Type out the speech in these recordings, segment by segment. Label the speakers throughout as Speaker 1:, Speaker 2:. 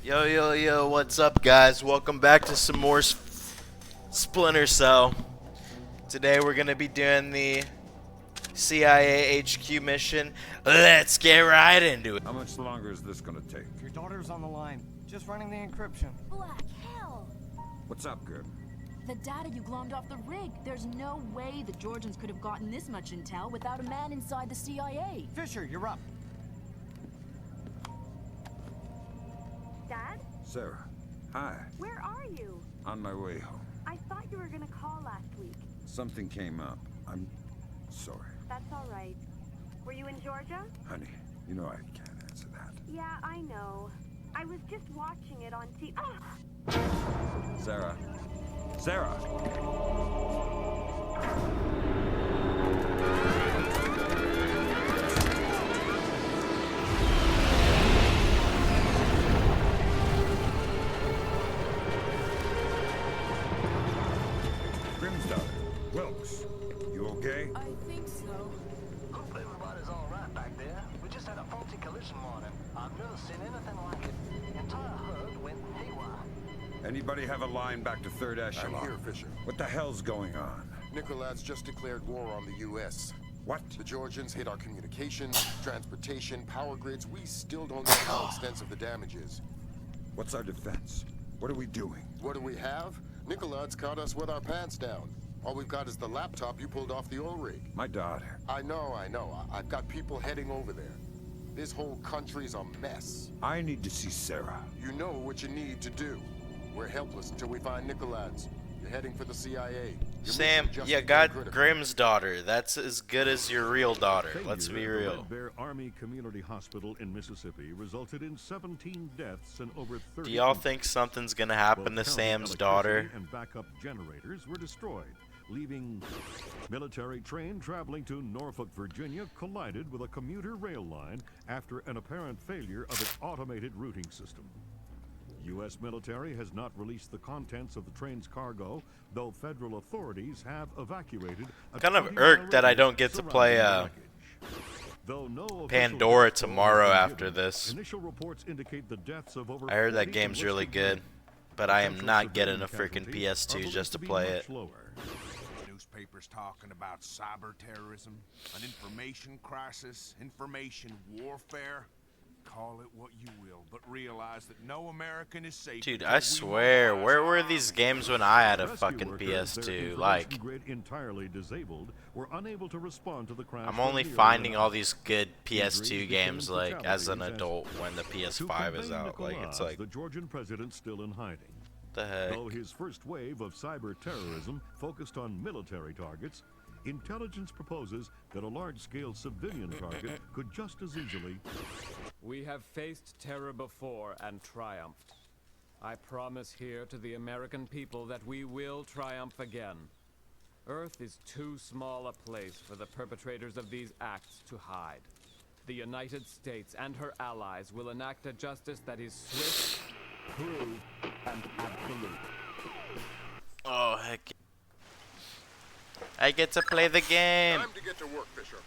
Speaker 1: Yo, yo, yo, what's up, guys? Welcome back to some more Splinter Cell. Today we're going to be doing the CIA HQ mission. Let's get right into it.
Speaker 2: How much longer is this gonna take?
Speaker 3: Your daughter's on the line. Just running the encryption.
Speaker 4: Black hell!
Speaker 2: What's up, Grim?
Speaker 4: The data you glommed off the rig. There's no way the Georgians could have gotten this much intel without a man inside the CIA.
Speaker 3: Fisher, you're up.
Speaker 5: Dad?
Speaker 2: Sarah. Hi.
Speaker 5: Where are you?
Speaker 2: On my way home.
Speaker 5: I thought you were gonna call last week.
Speaker 2: Something came up. I'm sorry.
Speaker 5: That's all right. Were you in Georgia?
Speaker 2: Honey, you know I can't answer that.
Speaker 5: Yeah, I know. I was just watching it on TV.
Speaker 2: Sarah. Sarah! Grim's daughter. Wilkes. You okay?
Speaker 4: I think so.
Speaker 6: Hope everybody's all right back there. We just had a faulty collision warning. I've never seen anything like it. The entire herd went haywire.
Speaker 2: Anybody have a line back to third echelon?
Speaker 7: I'm here, Fisher.
Speaker 2: What the hell's going on?
Speaker 7: Nicolad's just declared war on the U.S.
Speaker 2: What?
Speaker 7: The Georgians hit our communications, transportation, power grids. We still don't know how extensive the damage is.
Speaker 2: What's our defense? What are we doing?
Speaker 7: What do we have? Nicolad's caught us with our pants down. All we've got is the laptop you pulled off the oil rig.
Speaker 2: My daughter.
Speaker 7: I know. I've got people heading over there. This whole country's a mess.
Speaker 2: I need to see Sarah.
Speaker 7: You know what you need to do. We're helpless until we find Nicolad's. You're heading for the CIA. Your
Speaker 1: Sam,
Speaker 7: mission just
Speaker 1: you
Speaker 7: became
Speaker 1: got
Speaker 7: critical.
Speaker 1: Grimm's daughter. That's as good as your real daughter. Let's be
Speaker 8: Failure at the
Speaker 1: real.
Speaker 8: Red Bear Army Community Hospital in Mississippi resulted in 17 deaths and over 30
Speaker 1: Do y'all
Speaker 8: injuries.
Speaker 1: think something's gonna happen
Speaker 8: Both
Speaker 1: to
Speaker 8: county
Speaker 1: Sam's
Speaker 8: electricity
Speaker 1: daughter?
Speaker 8: and backup generators were destroyed, leaving military train traveling to Norfolk, Virginia collided with a commuter rail line after an apparent failure of its automated routing system. U.S. military has not released the contents of the train's cargo, though federal authorities have evacuated a
Speaker 1: Kind of
Speaker 8: 20-mile
Speaker 1: irked that I
Speaker 8: radius
Speaker 1: don't get to play,
Speaker 8: surrounding the wreckage. Though no official
Speaker 1: Pandora
Speaker 8: death toll
Speaker 1: tomorrow
Speaker 8: has been
Speaker 1: after
Speaker 8: given,
Speaker 1: this.
Speaker 8: Initial reports indicate the deaths of over
Speaker 1: I heard that
Speaker 8: 40
Speaker 1: game's really
Speaker 8: enlisted
Speaker 1: good,
Speaker 8: men.
Speaker 1: but I am
Speaker 8: Potential
Speaker 1: not getting a
Speaker 8: civilian
Speaker 1: freaking
Speaker 8: casualties are
Speaker 1: PS2
Speaker 8: believed
Speaker 1: just to
Speaker 8: be
Speaker 1: play
Speaker 8: much
Speaker 1: it.
Speaker 8: lower.
Speaker 9: Newspapers talking about cyber terrorism, an information crisis, information warfare. Call it what you will, but realize that no American is safe.
Speaker 1: Dude,
Speaker 9: until
Speaker 1: I
Speaker 9: we
Speaker 1: swear,
Speaker 9: mobilize
Speaker 1: where
Speaker 9: our
Speaker 1: were
Speaker 9: army.
Speaker 1: these games when I had a
Speaker 8: Rescue
Speaker 1: fucking
Speaker 8: workers, their
Speaker 1: PS2?
Speaker 8: information
Speaker 1: Like,
Speaker 8: grid entirely disabled, were unable to respond to the crash.
Speaker 1: I'm only
Speaker 8: for nearly
Speaker 1: finding
Speaker 8: an
Speaker 1: all
Speaker 8: hour.
Speaker 1: these good PS2
Speaker 8: Injuries
Speaker 1: games,
Speaker 8: became
Speaker 1: like, as an
Speaker 8: fatalities
Speaker 1: adult when the
Speaker 8: To
Speaker 1: PS5 is
Speaker 8: contain
Speaker 1: out. Like, it's
Speaker 8: Nicolas,
Speaker 1: like,
Speaker 8: the Georgian president still in hiding.
Speaker 1: the heck?
Speaker 8: Though his first wave of cyber terrorism focused on military targets, intelligence proposes that a large-scale civilian target could just as easily.
Speaker 10: We have faced terror before and triumphed. I promise here to the American people that we will triumph again. Earth is too small a place for the perpetrators of these acts to hide. The United States and her allies will enact a justice that is swift, true, and absolute.
Speaker 1: Oh, heck. I get to play the game.
Speaker 7: Time to get to work, Fisher.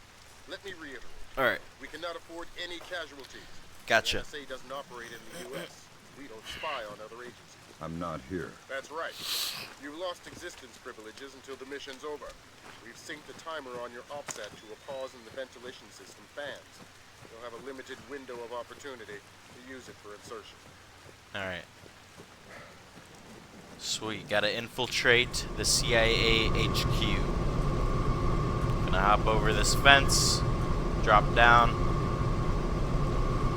Speaker 7: Let me reiterate.
Speaker 1: Alright,
Speaker 7: We cannot afford any casualties.
Speaker 1: gotcha.
Speaker 7: The NSA doesn't operate in the U.S. We don't spy on other agencies.
Speaker 2: I'm not here.
Speaker 7: That's right. You've lost existence privileges until the mission's over. We've synced the timer on your OPSAT to a pause in the ventilation system fans. You'll have a limited window of opportunity to use it for insertion.
Speaker 1: Alright. Sweet, gotta infiltrate the CIA HQ. Gonna hop over this fence, drop down.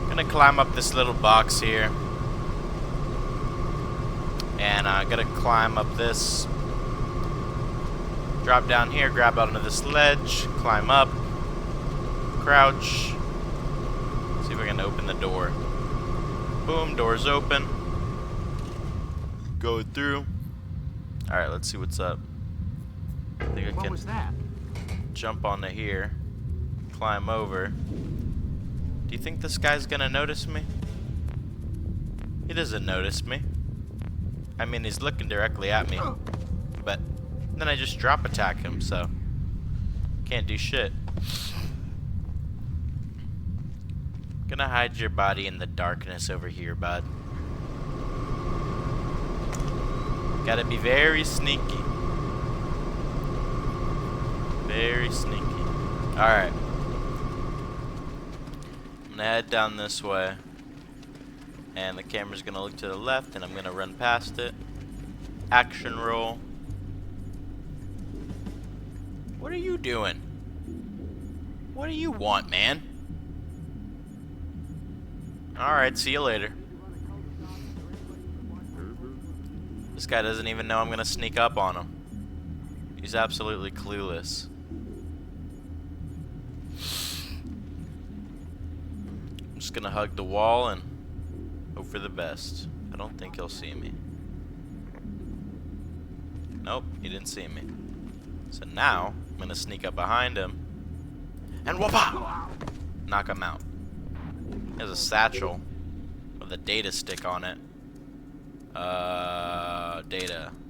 Speaker 1: Gonna climb up this little box here. And gotta climb up this. Drop down here, grab onto this ledge, climb up, crouch. See if we can open the door. Boom, door's open. Go through. Alright, let's see what's up. I think I
Speaker 3: What
Speaker 1: can
Speaker 3: was that?
Speaker 1: jump onto here, climb over. Do you think this guy's gonna notice me? He doesn't notice me. I mean, he's looking directly at me. But then I just drop attack him, so can't do shit. Gonna hide your body in the darkness over here, bud. Gotta be very sneaky. Very sneaky. Alright. I'm gonna head down this way. And the camera's gonna look to the left, and I'm gonna run past it. Action roll. What are you doing? What do you want, man? Alright, see you later. This guy doesn't even know I'm gonna sneak up on him. He's absolutely clueless. I'm just gonna hug the wall and hope for the best. I don't think he'll see me. Nope, he didn't see me. So now, I'm gonna sneak up behind him and whoop-ah! Knock him out. He has a satchel with a data stick on it.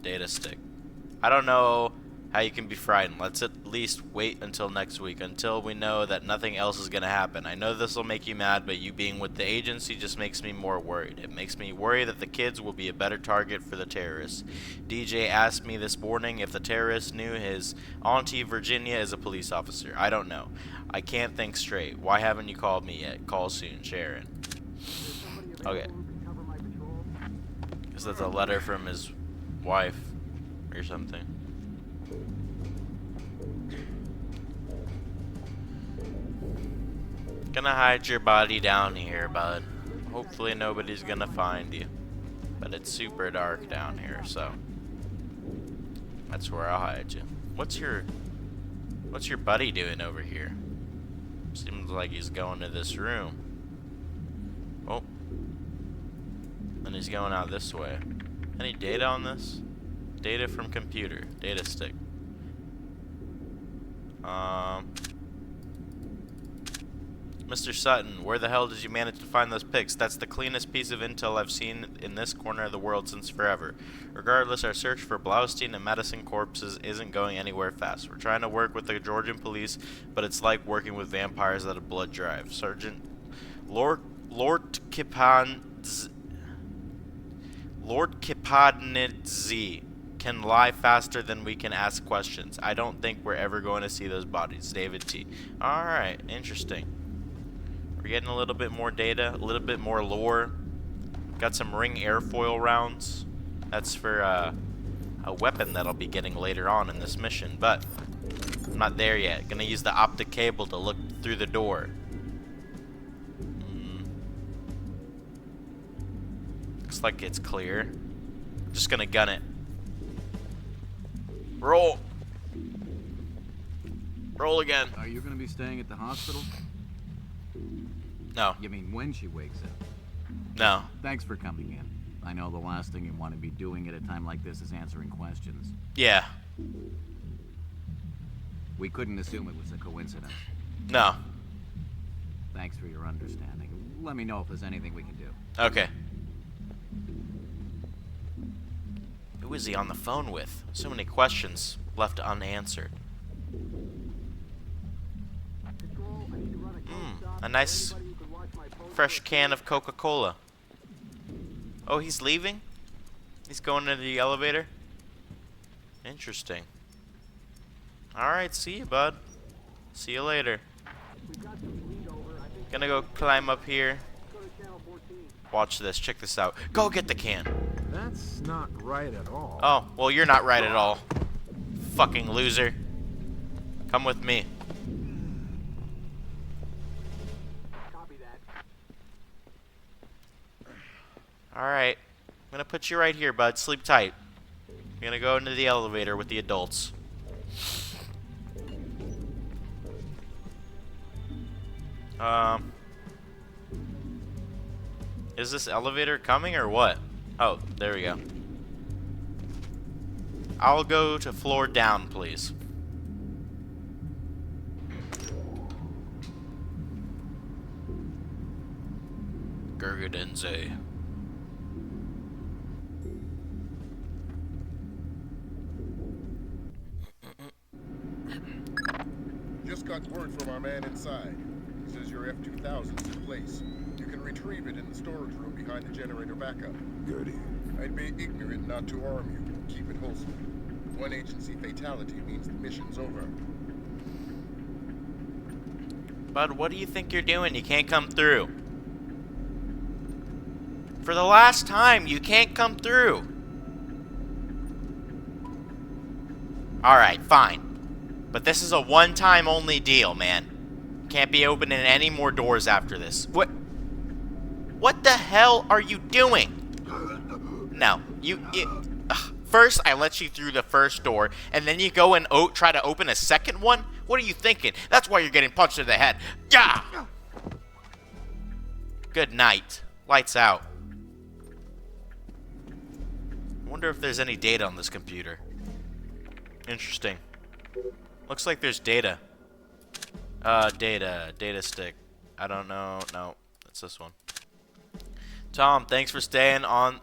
Speaker 1: Data stick. I don't know how you can be frightened. Let's at least wait until next week, until we know that nothing else is gonna happen. I know this will make you mad, but you being with the agency just makes me more worried. It makes me worry that the kids will be a better target for the terrorists. DJ asked me this morning if the terrorist knew his auntie Virginia is a police officer. I don't know. I can't think straight. Why haven't you called me yet? Call soon, Sharon. Okay. Guess that's a letter from his wife or something. Gonna hide your body down here, bud. Hopefully nobody's gonna find you. But it's super dark down here, so that's where I'll hide you. What's your buddy doing over here? Seems like he's going to this room. Oh. And he's going out this way. Any data on this? Data from computer. Data stick. Mr. Sutton, where the hell did you manage to find those pics? That's the cleanest piece of intel I've seen in this corner of the world since forever. Regardless, our search for Blaustein and Madison corpses isn't going anywhere fast. We're trying to work with the Georgian police, but it's like working with vampires at a blood drive. Sergeant Lord Kipadnidze can lie faster than we can ask questions. I don't think we're ever going to see those bodies. David T. Alright, interesting. We're getting a little bit more data, a little bit more lore. Got some ring airfoil rounds. That's for a weapon that I'll be getting later on in this mission, but I'm not there yet. Gonna use the optic cable to look through the door. Looks like it's clear. Just gonna gun it. Roll. Roll again.
Speaker 11: Are you gonna be staying at the hospital?
Speaker 1: No.
Speaker 11: You mean when she wakes up?
Speaker 1: No.
Speaker 11: Thanks for coming in. I know the last thing you want to be doing at a time like this is answering questions.
Speaker 1: Yeah.
Speaker 11: We couldn't assume it was a coincidence.
Speaker 1: No.
Speaker 11: Thanks for your understanding. Let me know if there's anything we can do.
Speaker 1: Okay. Who is he on the phone with? So many questions left unanswered. A nice fresh can of Coca-Cola. Oh, he's leaving? He's going into the elevator? Interesting. Alright, see you, bud. See you later. Gonna go climb up here. Watch this. Check this out. Go get the can.
Speaker 12: That's not right at all.
Speaker 1: Oh, well, you're not right at all. Fucking loser. Come with me. Alright. I'm gonna put you right here, bud. Sleep tight. You're gonna go into the elevator with the adults. Is this elevator coming or what? Oh, there we go. I'll go to floor down, please. Gurgadenze.
Speaker 7: Just got word from our man inside. He says your F-2000's in place. You can retrieve it in the storage room behind the generator backup.
Speaker 2: Goody.
Speaker 7: I'd be ignorant not to arm you. keep it wholesome. One agency fatality means the mission's over.
Speaker 1: Bud, what do you think you're doing? You can't come through. For the last time, you can't come through. Alright, fine. But this is a one-time only deal, man. Can't be opening any more doors after this. What the hell are you doing? No, first I let you through the first door, and then you go and try to open a second one? What are you thinking? That's why you're getting punched in the head. Yeah! Good night. Lights out. I wonder if there's any data on this computer. Interesting. Looks like there's data. Data stick. I don't know. No, it's this one. Tom, thanks for staying on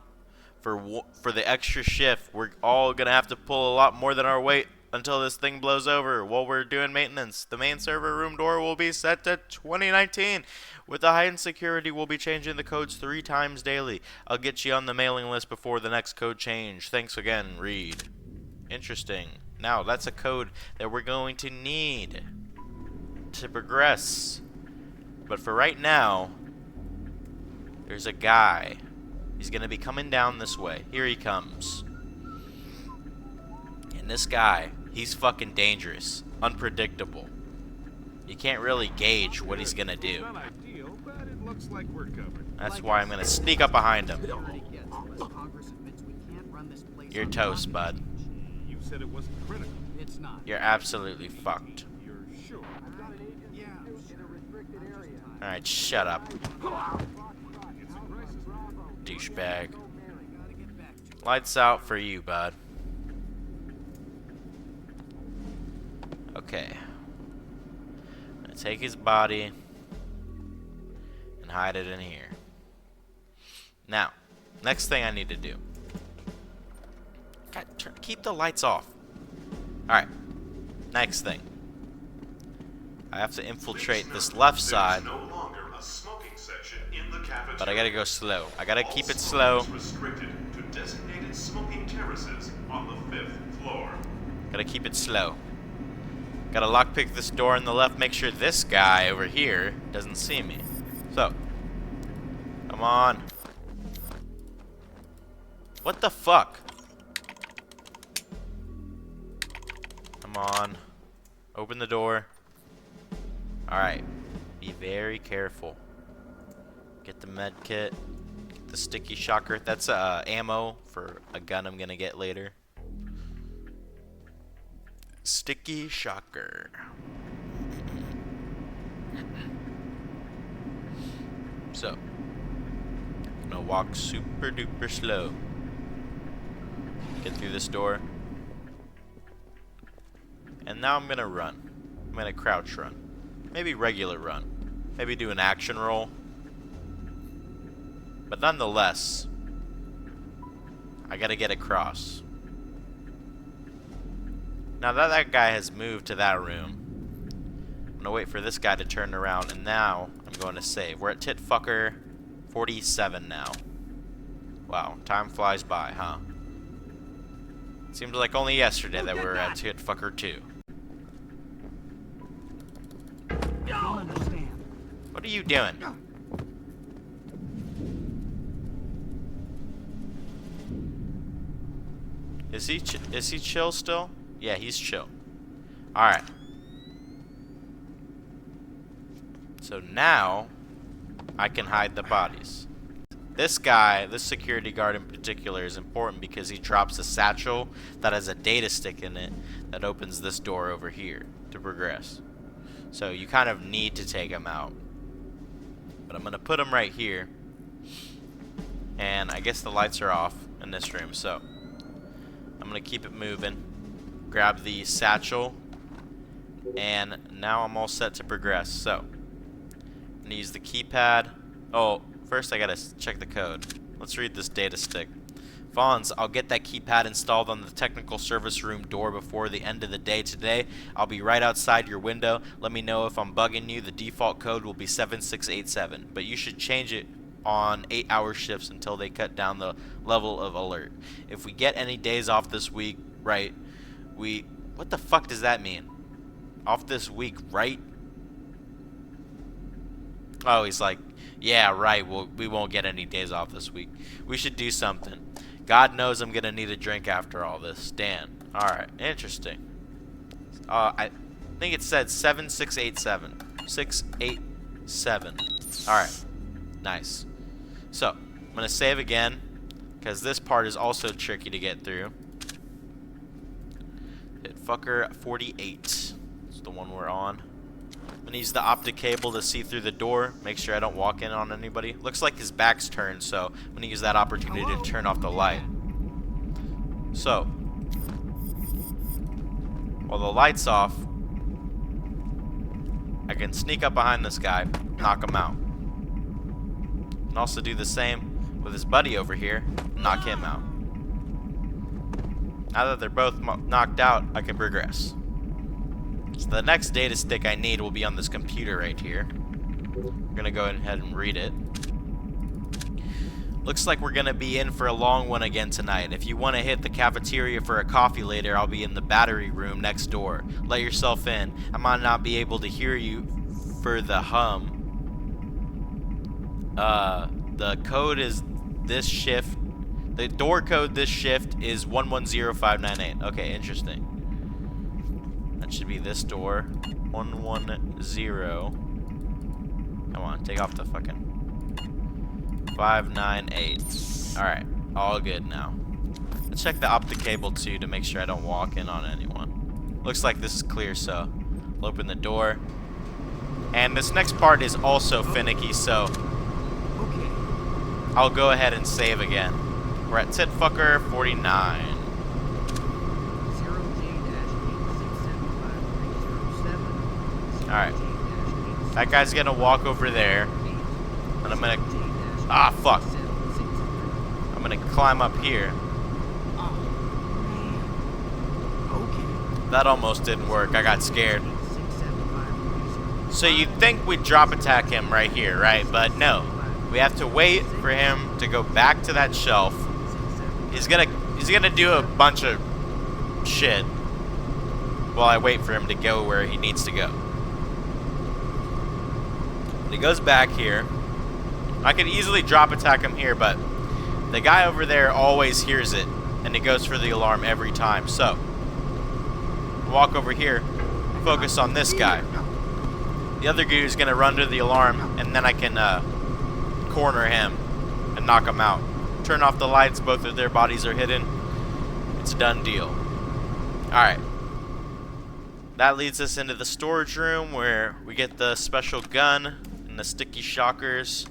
Speaker 1: for the extra shift. We're all gonna have to pull a lot more than our weight until this thing blows over while we're doing maintenance. The main server room door will be set to 2019. With the heightened security, we'll be changing the codes 3 times daily. I'll get you on the mailing list before the next code change. Thanks again, Reed. Interesting. Now, that's a code that we're going to need to progress. But for right now, there's a guy. He's going to be coming down this way. Here he comes. And this guy, he's fucking dangerous. Unpredictable. You can't really gauge what he's going to do. That's why I'm going to sneak up behind him. You're toast, bud.
Speaker 12: You said it wasn't critical.
Speaker 3: It's not.
Speaker 1: You're absolutely fucked.
Speaker 12: You're sure?
Speaker 1: Alright, shut up. Douchebag. Lights out for you, bud. Okay. I'm gonna take his body and hide it in here. Now, next thing I need to do. God, keep the lights off. Alright. Next thing. I have to infiltrate this left side. But I gotta go slow. I gotta keep it slow. Gotta keep it slow. Gotta lockpick this door on the left. Make sure this guy over here doesn't see me. So. Come on. What the fuck? Come on. Open the door. Alright. Be very careful. Get the med kit. Get the sticky shocker. That's ammo for a gun I'm gonna get later. Sticky shocker. So. Gonna walk super duper slow. Get through this door. And now I'm gonna run. I'm gonna crouch run. Maybe regular run. Maybe do an action roll. But nonetheless, I gotta get across. Now that guy has moved to that room, I'm gonna wait for this guy to turn around, and now I'm going to save. We're at Titfucker 47 now. Wow, time flies by, huh? Seems like only yesterday that we were at Titfucker 2. What are you doing? Is he chill still? Yeah, he's chill. Alright. So now, I can hide the bodies. This guy, this security guard in particular, is important because he drops a satchel that has a data stick in it that opens this door over here to progress. So you kind of need to take him out. But I'm going to put him right here. And I guess the lights are off in this room, so I'm going to keep it moving. Grab the satchel. And now I'm all set to progress. So, I'm going to use the keypad. Oh, first I got to check the code. Let's read this data stick. Fonz, I'll get that keypad installed on the technical service room door before the end of the day today. I'll be right outside your window. Let me know if I'm bugging you. The default code will be 7687, but you should change it on 8-hour shifts until they cut down the level of alert. If we get any days off this week, right, what the fuck does that mean? Off this week, right? Oh, he's like, yeah, right, we won't get any days off this week. We should do something. God knows I'm gonna need a drink after all this. Dan. Alright, interesting. I think it said 7687. 687. Alright. Nice. So, I'm going to save again, because this part is also tricky to get through. Hit fucker 48. It's the one we're on. I'm going to use the optic cable to see through the door. Make sure I don't walk in on anybody. Looks like his back's turned, so I'm going to use that opportunity to turn off the light. So, while the light's off, I can sneak up behind this guy, knock him out. And also do the same with his buddy over here, knock him out. Now that they're both knocked out, I can progress. So the next data stick I need will be on this computer right here. We're gonna go ahead and read it. Looks like we're gonna be in for a long one again tonight. If you want to hit the cafeteria for a coffee later, I'll be in the battery room next door. Let yourself in. I might not be able to hear you for the hum. The code is this shift. The door code this shift is 110598. Okay, interesting. That should be this door. 110. Come on, take off the fucking 598. Alright, all good now. Let's check the optic cable too to make sure I don't walk in on anyone. Looks like this is clear, so I'll open the door. And this next part is also finicky, so I'll go ahead and save again. We're at Titfucker 49. Alright. That guy's gonna walk over there. And I'm gonna... Ah, fuck. I'm gonna climb up here. That almost didn't work. I got scared. So you'd think we'd drop attack him right here, right? But no. We have to wait for him to go back to that shelf. He's gonna do a bunch of shit while I wait for him to go where he needs to go. He goes back here. I could easily drop attack him here, but the guy over there always hears it, and he goes for the alarm every time. So, walk over here, focus on this guy. The other dude is gonna run to the alarm, and then I can corner him and knock him out. Turn off the lights, both of their bodies are hidden. It's a done deal. Alright. That leads us into the storage room where we get the special gun and the sticky shockers.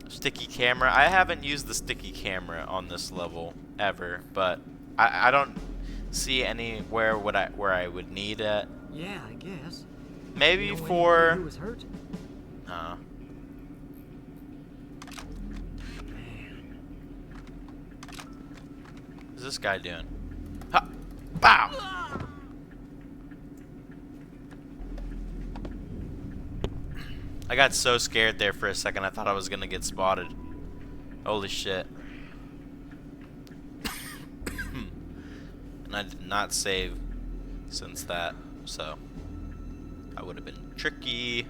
Speaker 1: Sticky camera. I haven't used the sticky camera on this level ever, but I don't see anywhere where I would need it.
Speaker 3: Yeah, I guess.
Speaker 1: Maybe for...
Speaker 3: Who was hurt?
Speaker 1: What's this guy doing? Ha! Bow! I got so scared there for a second. I thought I was gonna get spotted. Holy shit. And I did not save since that, so I would have been tricky.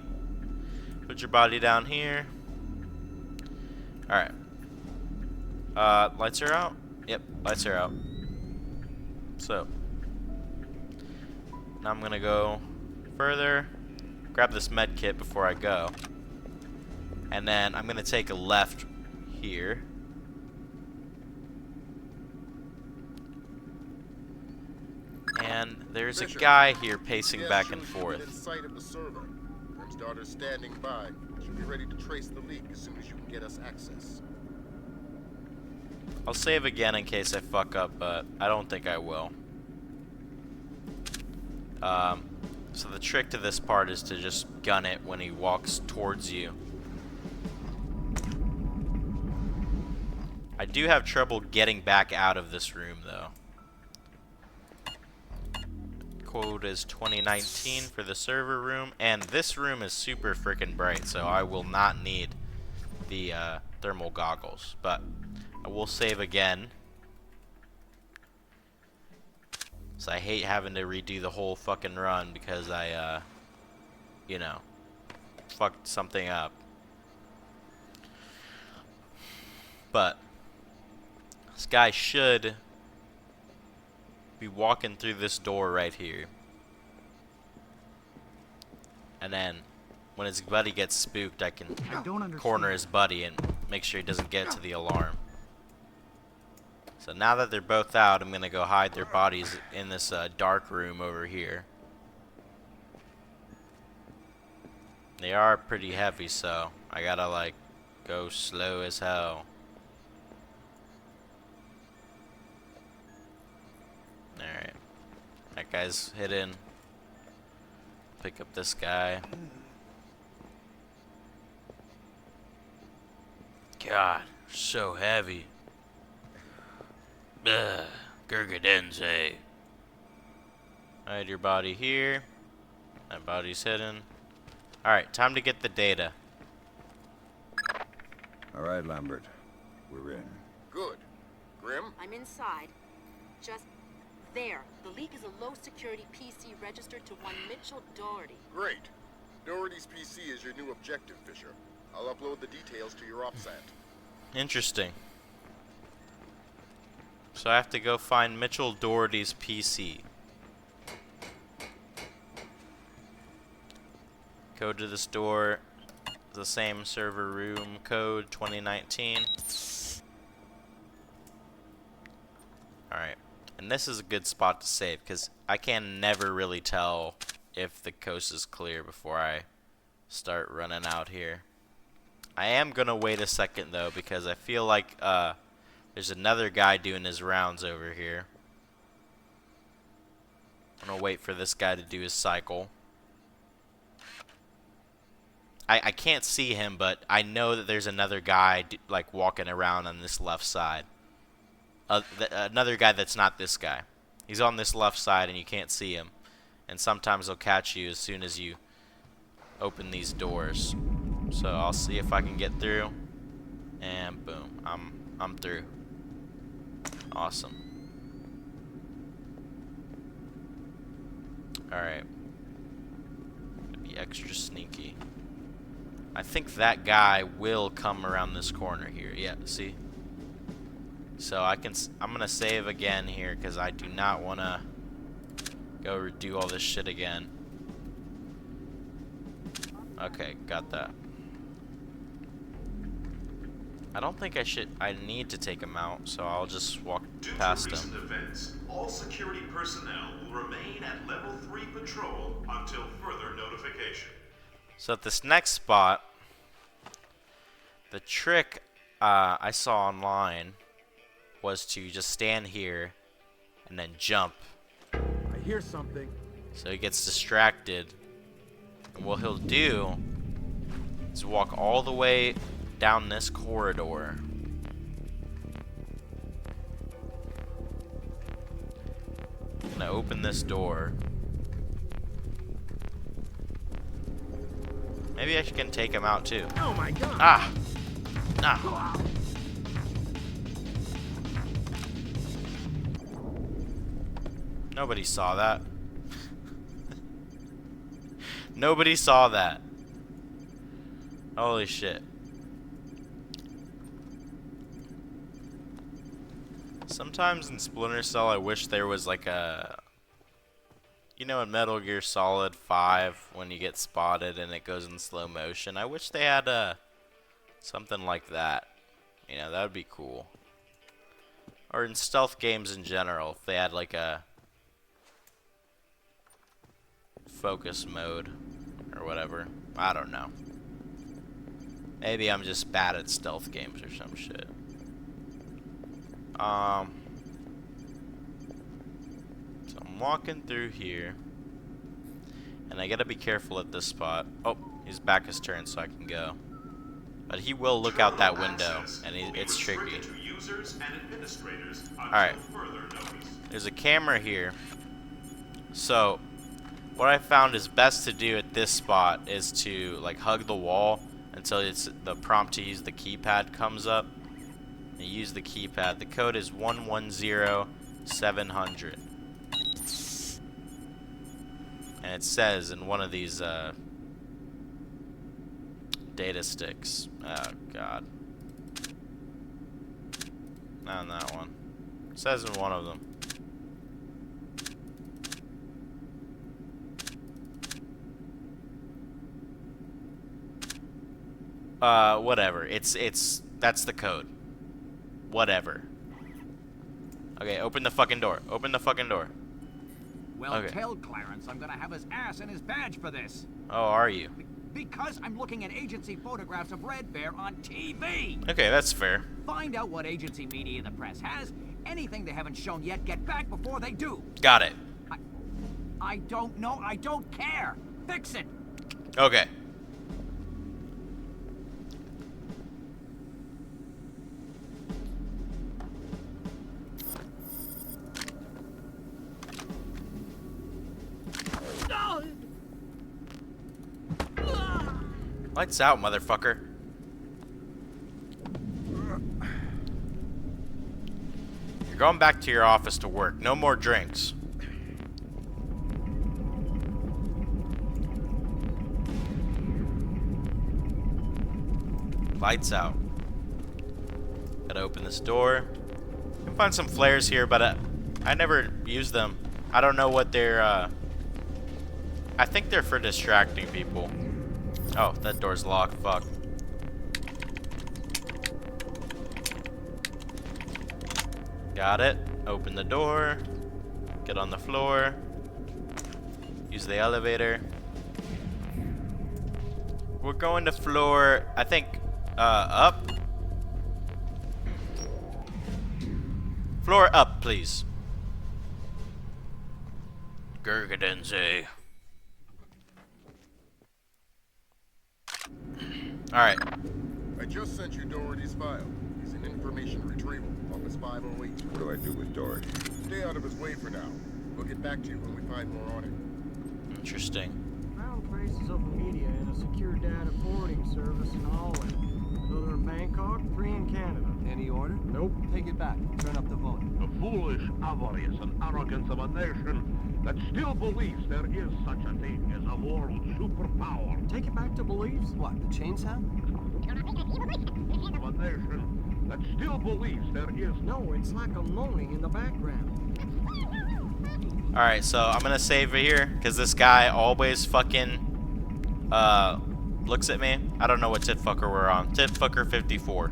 Speaker 1: Put your body down here. Alright. Lights are out? Yep, lights are out. So now I'm gonna go further, grab this med kit before I go, and then I'm gonna take a left here. And there's a guy here pacing back and forth.
Speaker 7: In sight of the server. Prince Daughter's standing by. She'll be ready to trace the leak as soon as you can get us access.
Speaker 1: I'll save again in case I fuck up, but I don't think I will. So the trick to this part is to just gun it when he walks towards you. I do have trouble getting back out of this room, though. quote is 2019 for the server room, and this room is super freaking bright, so I will not need the thermal goggles. But I will save again, so I hate having to redo the whole fucking run because I, you know, fucked something up. But this guy should be walking through this door right here. And then when his buddy gets spooked, I can corner his buddy and make sure he doesn't get to the alarm. So now that they're both out, I'm gonna go hide their bodies in this dark room over here. They are pretty heavy, so I gotta like go slow as hell. Alright. That guy's hidden. Pick up this guy. God, so heavy. Ugh, Gurgadense. Hide your body here. That body's hidden. Alright, time to get the data.
Speaker 2: Alright, Lambert. We're in.
Speaker 7: Good. Grim?
Speaker 13: I'm inside. Just there. The leak is a low-security PC registered to one Mitchell Doherty.
Speaker 7: Great. Doherty's PC is your new objective, Fisher. I'll upload the details to your OPSAT.
Speaker 1: Interesting. So I have to go find Mitchell Doherty's PC. Code to the store. The same server room code 2019. Alright. And this is a good spot to save because I can never really tell if the coast is clear before I start running out here. I am gonna wait a second though because I feel like there's another guy doing his rounds over here. I'm gonna wait for this guy to do his cycle. I can't see him, but I know that there's another guy like walking around on this left side. Another guy that's not this guy. He's on this left side and you can't see him. And sometimes he'll catch you as soon as you open these doors. So I'll see if I can get through. And boom, I'm through. Awesome. Alright. Be extra sneaky. I think that guy will come around this corner here. Yeah, see? So I'm gonna save again here because I do not wanna go do all this shit again. Okay, got that. I don't think I need to take him out, so I'll just walk past him.
Speaker 14: Due to recent events, all security personnel will remain at level 3 patrol until further notification.
Speaker 1: So at this next spot, the trick I saw online was to just stand here and then jump.
Speaker 12: I hear something.
Speaker 1: So he gets distracted. And what he'll do is walk all the way down this corridor. I'm gonna open this door. Maybe I can take him out too.
Speaker 12: Oh my god!
Speaker 1: Ah! Ah! Nobody saw that. Nobody saw that. Holy shit. Sometimes in Splinter Cell I wish there was like a... You know in Metal Gear Solid 5 when you get spotted and it goes in slow motion, I wish they had something like that. You know, that would be cool. Or in stealth games in general, if they had like a focus mode or whatever. I don't know. Maybe I'm just bad at stealth games or some shit. So I'm walking through here, and I gotta be careful at this spot. Oh, his back is turned so I can go. But he will look out that window, and it's tricky. Alright. There's a camera here. So, what I found is best to do at this spot is to like hug the wall until it's the prompt to use the keypad comes up. And use the keypad. The code is 110700. And it says in one of these data sticks. Oh god. Not in that one. It says in one of them. Whatever. That's the code. Whatever. Okay, open the fucking door. Open the fucking door.
Speaker 11: Well,
Speaker 1: okay.
Speaker 11: Tell Clarence I'm gonna have his ass and his badge for this.
Speaker 1: Oh, are you?
Speaker 11: Because I'm looking at agency photographs of Red Bear on TV.
Speaker 1: Okay, that's fair.
Speaker 11: Find out what agency media the press has. Anything they haven't shown yet, get back before they do.
Speaker 1: Got it.
Speaker 11: I don't know. I don't care. Fix it.
Speaker 1: Okay. Lights out, motherfucker. You're going back to your office to work. No more drinks. Lights out. Gotta open this door. You can find some flares here, but I never use them. I don't know what they're, I think they're for distracting people. Oh, that door's locked. Fuck. Got it. Open the door. Get on the floor. Use the elevator. We're going to floor, I think, up. Floor up, please. Gurgadense. Alright.
Speaker 7: I just sent you Doherty's file. He's in information retrieval, Office 508.
Speaker 2: What do I do with Doherty?
Speaker 7: Stay out of his way for now. We'll get back to you when we find more on him.
Speaker 1: Interesting.
Speaker 3: Found traces of the media in a secure data forwarding service in Holland. Another in Bangkok, 3 in Canada.
Speaker 15: Any order?
Speaker 3: Nope.
Speaker 15: Take it back. Turn up the volume.
Speaker 16: The foolish avarice and arrogance of a nation that still believes there is such a thing as a world superpower.
Speaker 3: Take it back to beliefs?
Speaker 15: What, the chain sound?
Speaker 16: Of a nation that still believes there is...
Speaker 3: No, it's like a moaning in the background.
Speaker 1: Alright, so I'm gonna save it here, because this guy always fucking, looks at me. I don't know what tit fucker we're on. Tit fucker 54.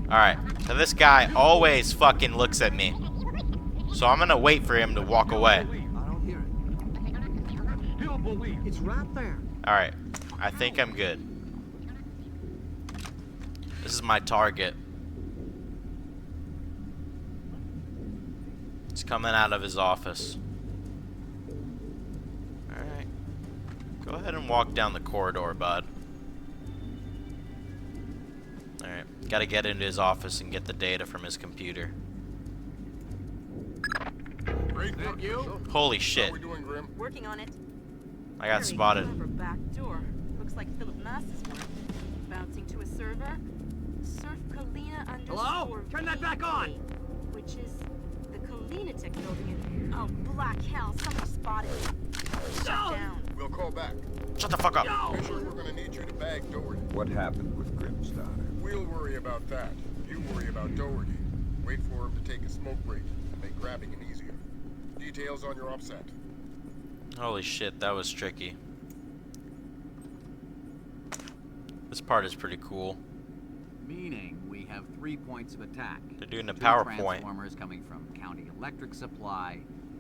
Speaker 1: Alright, so this guy always fucking looks at me. So I'm gonna wait for him to walk away.
Speaker 15: I don't hear it.
Speaker 16: Still believe.
Speaker 3: It's right there.
Speaker 1: Alright, I think I'm good. This is my target. He's coming out of his office. Alright. Go ahead and walk down the corridor, bud. Alright. Gotta get into his office and get the data from his computer.
Speaker 7: Great work, Mitchell.
Speaker 1: Holy shit.
Speaker 7: How we doing, Grim?
Speaker 13: Working on it.
Speaker 1: I got spotted.
Speaker 13: Very clever back door. Looks like Philip Mass's work. Bouncing to a server. Surf Kalina _
Speaker 15: Hello? Turn that back on!
Speaker 13: Which is the Kalina Tech building in... Oh, black hell. Somebody spotted me. Shut down.
Speaker 7: We'll call back.
Speaker 1: Shut the fuck up.
Speaker 7: Fisher, we're gonna need you to bag Doherty.
Speaker 2: What happened with Grim's daughter?
Speaker 7: We'll worry about that. You worry about Doherty. Wait for him to take a smoke break. Make grabbing him easier. Details on your offset.
Speaker 1: Holy shit, that was tricky. This part is pretty cool.
Speaker 11: Meaning, we have 3 points of attack.
Speaker 1: They're doing a
Speaker 11: 2
Speaker 1: PowerPoint.
Speaker 11: transformers coming from County Electric Supply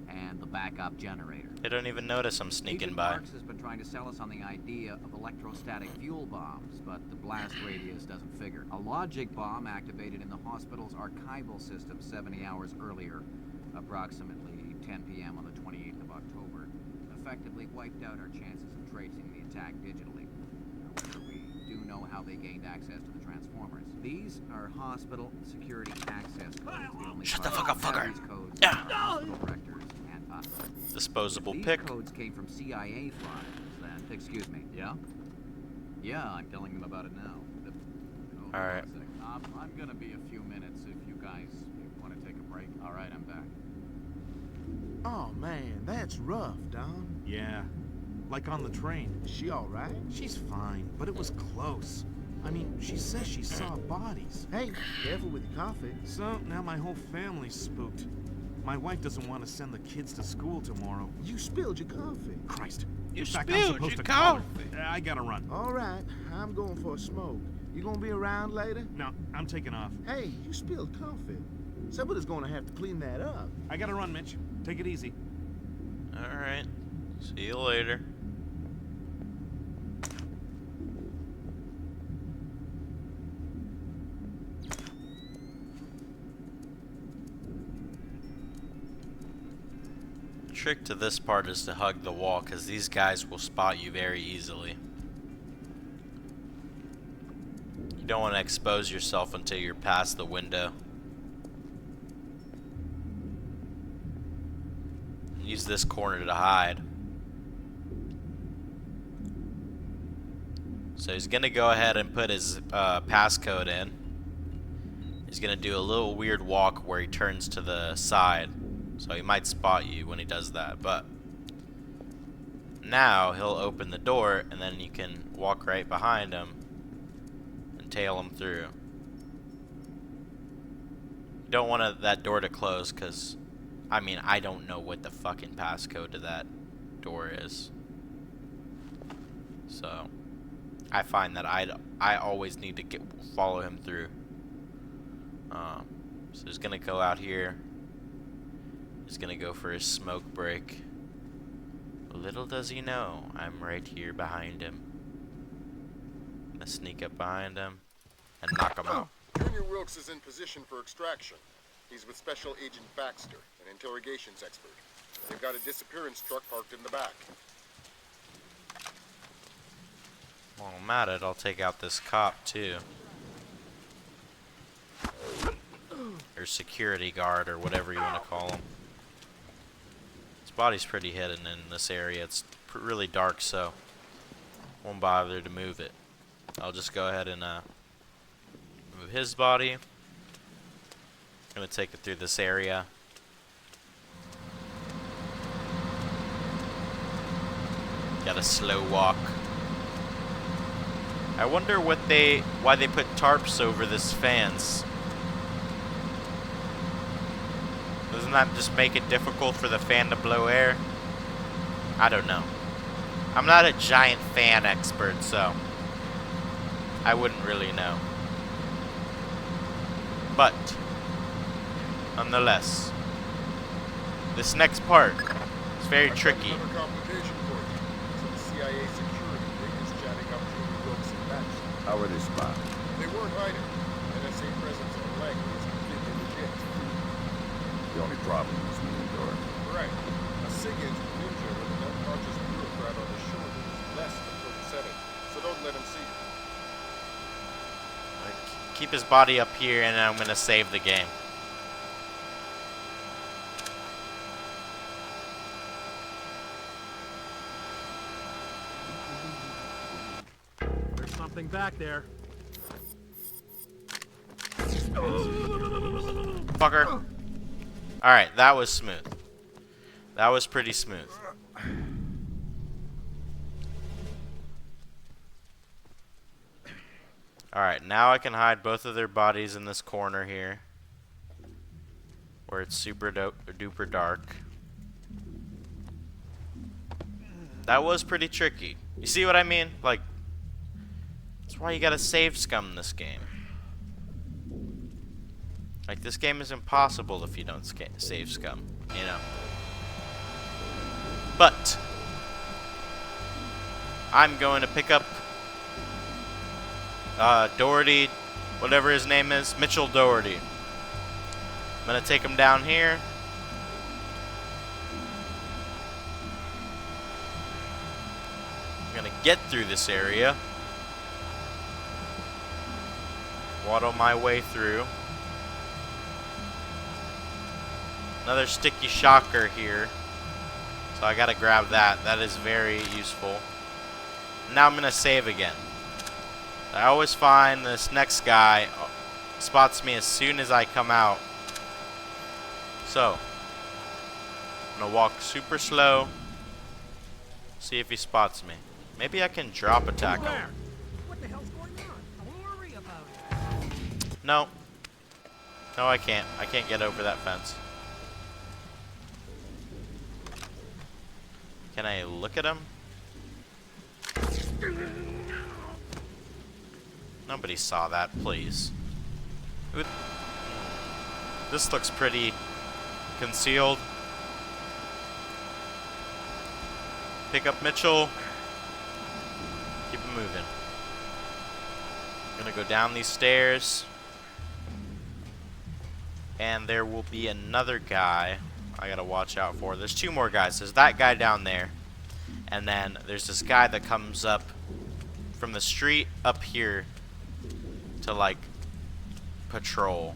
Speaker 11: and the backup generator.
Speaker 1: They don't even notice I'm sneaking
Speaker 11: Agent
Speaker 1: by.
Speaker 11: Marks has been trying to sell us on the idea of electrostatic fuel bombs, but the blast radius doesn't figure. A logic bomb activated in the hospital's archival system 70 hours earlier, approximately 10 p.m. on the 28th of October, effectively wiped out our chances of tracing the attack digitally. However, we do know how they gained access to the transformers. transformers. These are hospital security access codes. The only
Speaker 1: Shut the
Speaker 11: part
Speaker 1: fuck up,
Speaker 11: that
Speaker 1: fucker.
Speaker 11: these codes
Speaker 1: Yeah.
Speaker 11: are hospital directors and us.
Speaker 1: Disposable
Speaker 11: These
Speaker 1: pick.
Speaker 11: codes came from CIA files, then. Excuse me. Yeah? Yeah, I'm telling them about it now.
Speaker 1: All right.
Speaker 11: I'm gonna be a few minutes if you guys want to take a break. All right, I'm back.
Speaker 12: Oh, man, that's rough, Don.
Speaker 17: Yeah, like on the train.
Speaker 12: Is she all right?
Speaker 17: She's fine, but it was close. I mean, she says she saw bodies.
Speaker 12: Hey, careful with your coffee.
Speaker 17: So, now my whole family's spooked. My wife doesn't want to send the kids to school tomorrow.
Speaker 12: You spilled your coffee.
Speaker 17: Christ.
Speaker 1: You
Speaker 17: In fact,
Speaker 1: spilled
Speaker 17: I'm supposed
Speaker 1: your
Speaker 17: to call her.
Speaker 1: coffee.
Speaker 17: I gotta run.
Speaker 12: All right, I'm going for a smoke. You gonna be around later?
Speaker 17: No, I'm taking off.
Speaker 12: Hey, you spilled coffee. Somebody's gonna have to clean that up.
Speaker 17: I gotta run, Mitch. Take it easy.
Speaker 1: All right. See you later. Trick to this part is to hug the wall, because these guys will spot you very easily. You don't want to expose yourself until you're past the window. Use this corner to hide. So he's gonna go ahead and put his passcode in. He's gonna do a little weird walk where he turns to the side. So he might spot you when he does that, but now he'll open the door and then you can walk right behind him and tail him through. You don't want that door to close because, I mean, I don't know what the fucking passcode to that door is. So I find that I always need to follow him through. So he's gonna go out here. He's gonna go for his smoke break. Little does he know, I'm right here behind him. Gonna sneak up behind him and knock him out.
Speaker 7: Junior Wilkes is in position for extraction. He's with Special Agent Baxter, an interrogations expert. They've got a disappearance truck parked in the back.
Speaker 1: While I'm at it, I'll take out this cop too. Or security guard, or whatever you want to call him. His body's pretty hidden in this area. It's really dark, so won't bother to move it. I'll just go ahead and move his body. Gonna take it through this area. Got a slow walk. I wonder why they put tarps over this fence. Doesn't that just make it difficult for the fan to blow air? I don't know. I'm not a giant fan expert, so I wouldn't really know. But nonetheless, this next part is very tricky.
Speaker 7: Another complication for you. Some CIA security rig is chatting up Junior Wilkes and Baxter.
Speaker 2: How were they spotted?
Speaker 7: They weren't hiding. NSA presence on Langley is completely legit.
Speaker 2: The only problem is me and Dory.
Speaker 7: Right. A SIG-aged ninja with an unconscious bureaucrat on his shoulder is less than 47, so don't let him see you.
Speaker 1: Keep his body up here, and I'm gonna save the game.
Speaker 12: There's something back there.
Speaker 1: Fucker. Alright, that was smooth. That was pretty smooth. Alright, now I can hide both of their bodies in this corner here, where it's super duper dark. That was pretty tricky. You see what I mean? Like, that's why you gotta save scum this game. Like, this game is impossible if you don't save scum, you know. But I'm going to pick up Doherty, whatever his name is, Mitchell Doherty. I'm gonna take him down here. I'm gonna get through this area. waddle my way through. Another sticky shocker here. So I gotta grab that. That is very useful. Now I'm gonna save again. I always find this next guy spots me as soon as I come out. So I'm gonna walk super slow. See if he spots me. Maybe I can drop attack him.
Speaker 15: What the hell's going on? Don't worry about it.
Speaker 1: No. No, I can't. I can't get over that fence. Can I look at him? Nobody saw that, please. This looks pretty concealed. Pick up Mitchell. Keep it moving. I'm gonna go down these stairs. And there will be another guy I gotta watch out for. There's two more guys. There's that guy down there. And then there's this guy that comes up from the street up here to like patrol.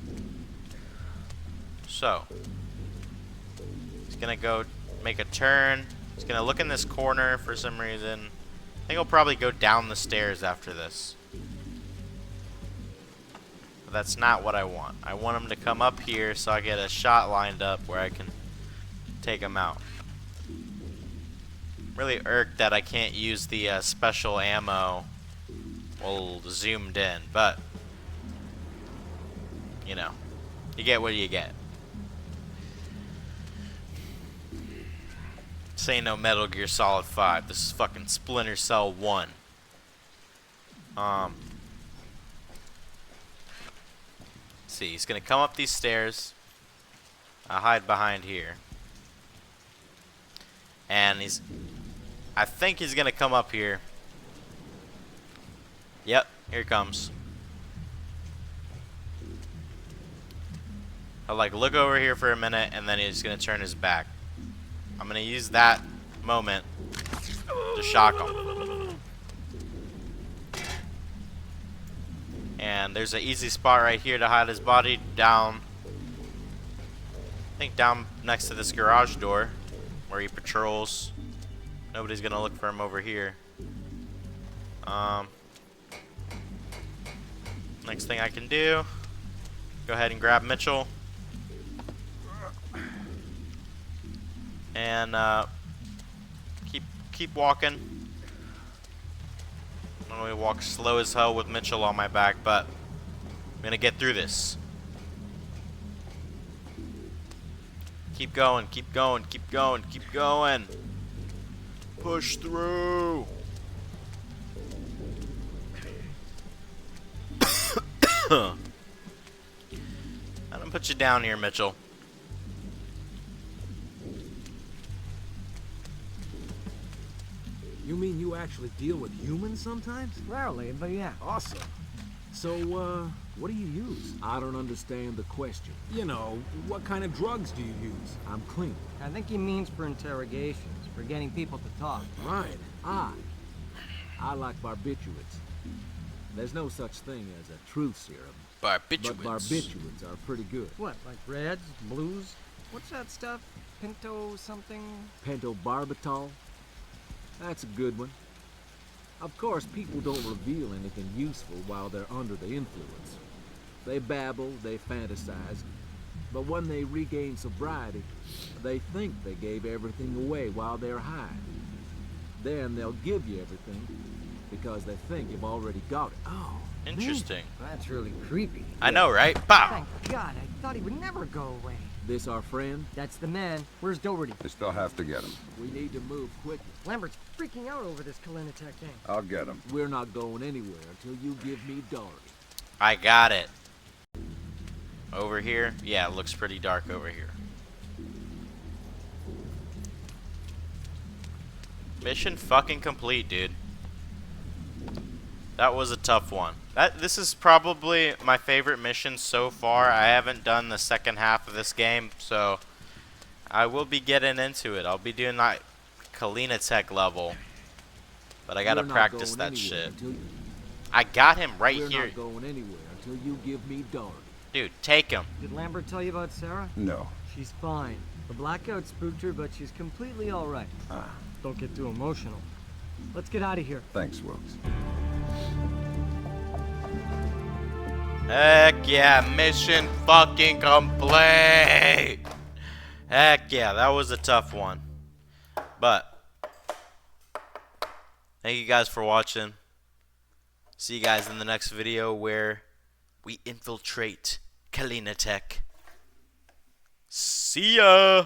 Speaker 1: So he's gonna go make a turn. He's gonna look in this corner for some reason. I think he'll probably go down the stairs after this. But that's not what I want. I want him to come up here so I get a shot lined up where I can take him out. Really irked that I can't use the special ammo while zoomed in, but you know, you get what you get. This ain't no Metal Gear Solid 5. This is fucking Splinter Cell 1. See, he's gonna come up these stairs. I'll hide behind here. And I think he's gonna come up here. Yep, here he comes. I'll like look over here for a minute and then he's gonna turn his back. I'm gonna use that moment to shock him. And there's an easy spot right here to hide his body down. I think down next to this garage door where he patrols. Nobody's gonna look for him over here. Next thing I can do, go ahead and grab Mitchell. And keep walking. I'm gonna walk slow as hell with Mitchell on my back, but I'm gonna get through this. Keep going, keep going, keep going, keep going. Push through. I'm gonna put you down here, Mitchell.
Speaker 18: You mean you actually deal with humans sometimes?
Speaker 15: Rarely, but yeah.
Speaker 18: Awesome. So, what do you use? I don't understand the question. You know, what kind of drugs do you use? I'm clean.
Speaker 15: I think he means for interrogations, for getting people to talk.
Speaker 18: Right. I like barbiturates. There's no such thing as a truth serum.
Speaker 1: Barbiturates.
Speaker 18: But barbiturates are pretty good.
Speaker 15: What, like reds, blues? What's that stuff? Pinto something?
Speaker 18: Pentobarbital? That's a good one. Of course, people don't reveal anything useful while they're under the influence. They babble, they fantasize, but when they regain sobriety, they think they gave everything away while they're high. Then they'll give you everything because they think you've already got it.
Speaker 15: Oh,
Speaker 1: interesting.
Speaker 15: That's really creepy.
Speaker 1: I know, right? Pow!
Speaker 15: Thank God, I thought he would never go away.
Speaker 18: This our friend?
Speaker 15: That's the man. Where's Doherty?
Speaker 2: We still have to get him.
Speaker 18: We need to move quickly.
Speaker 15: Lambert's freaking out over this Kalinatech thing.
Speaker 2: I'll get him.
Speaker 18: We're not going anywhere until you give me Doherty.
Speaker 1: I got it. Over here? Yeah, it looks pretty dark over here. Mission fucking complete, dude. That was a tough one. This is probably my favorite mission so far. I haven't done the second half of this game, so I will be getting into it. I'll be doing that Kalinatech level, but I gotta practice that shit. I got him right here.
Speaker 18: We're not going anywhere until you give me Dory.
Speaker 1: Dude, take him.
Speaker 3: Did Lambert tell you about Sarah?
Speaker 2: No.
Speaker 3: She's fine. The blackout spooked her, but she's completely all right. Don't get too emotional. Let's get out of here.
Speaker 2: Thanks, Wilkes.
Speaker 1: Heck yeah, mission fucking complete. Heck yeah, that was a tough one. But thank you guys for watching. See you guys in the next video where we infiltrate Kalina Tech. See ya!